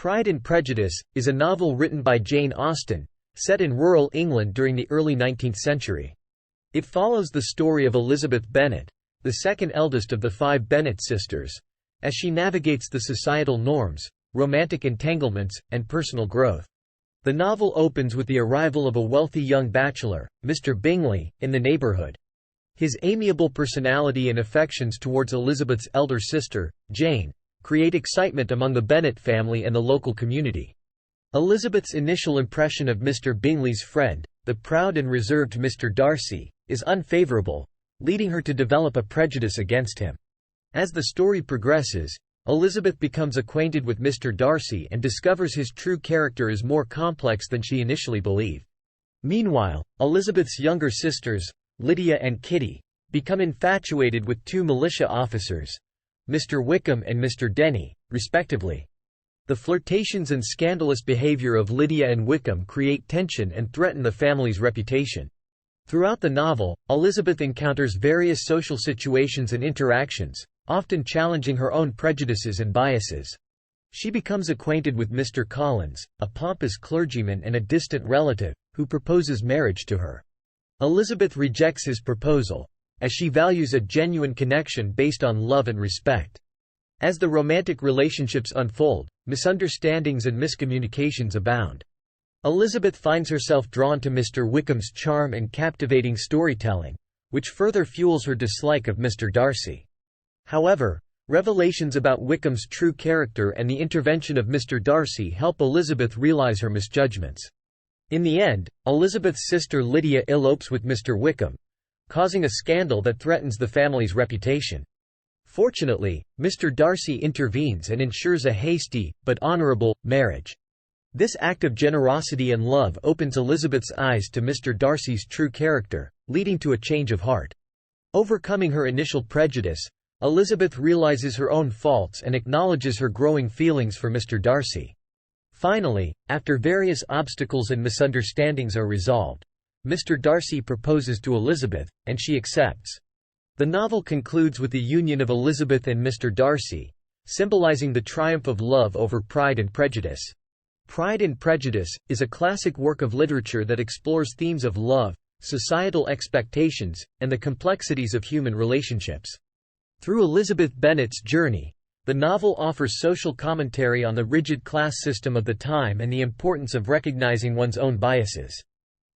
Pride and Prejudice is a novel written by Jane Austen, set in rural England during the early 19th century. It follows the story of Elizabeth Bennet, the second eldest of the 5 Bennet sisters, as she navigates the societal norms, romantic entanglements, and personal growth. The novel opens with the arrival of a wealthy young bachelor, Mr. Bingley, in the neighborhood. His amiable personality and affections towards Elizabeth's elder sister, Jane, create excitement among the Bennet family and the local community. Elizabeth's initial impression of Mr. Bingley's friend, the proud and reserved Mr. Darcy, is unfavorable, leading her to develop a prejudice against him. As the story progresses, Elizabeth becomes acquainted with Mr. Darcy and discovers his true character is more complex than she initially believed. Meanwhile, Elizabeth's younger sisters, Lydia and Kitty, become infatuated with 2 militia officers, Mr. Wickham and Mr. Denny, respectively. The flirtations and scandalous behavior of Lydia and Wickham create tension and threaten the family's reputation. Throughout the novel, Elizabeth encounters various social situations and interactions, often challenging her own prejudices and biases. She becomes acquainted with Mr. Collins, a pompous clergyman and a distant relative, who proposes marriage to her. Elizabeth rejects his proposal, as she values a genuine connection based on love and respect. As the romantic relationships unfold, misunderstandings and miscommunications abound. Elizabeth finds herself drawn to Mr. Wickham's charm and captivating storytelling, which further fuels her dislike of Mr. Darcy. However, revelations about Wickham's true character and the intervention of Mr. Darcy help Elizabeth realize her misjudgments. In the end, Elizabeth's sister Lydia elopes with Mr. Wickham, causing a scandal that threatens the family's reputation. Fortunately, Mr. Darcy intervenes and ensures a hasty, but honorable, marriage. This act of generosity and love opens Elizabeth's eyes to Mr. Darcy's true character, leading to a change of heart. Overcoming her initial prejudice, Elizabeth realizes her own faults and acknowledges her growing feelings for Mr. Darcy. Finally, after various obstacles and misunderstandings are resolved, Mr. Darcy proposes to Elizabeth, and she accepts. The novel concludes with the union of Elizabeth and Mr. Darcy, symbolizing the triumph of love over pride and prejudice. Pride and Prejudice is a classic work of literature that explores themes of love, societal expectations, and the complexities of human relationships. Through Elizabeth Bennet's journey, the novel offers social commentary on the rigid class system of the time and the importance of recognizing one's own biases.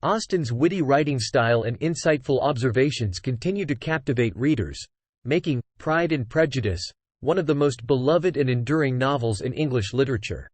Austen's witty writing style and insightful observations continue to captivate readers, making Pride and Prejudice one of the most beloved and enduring novels in English literature.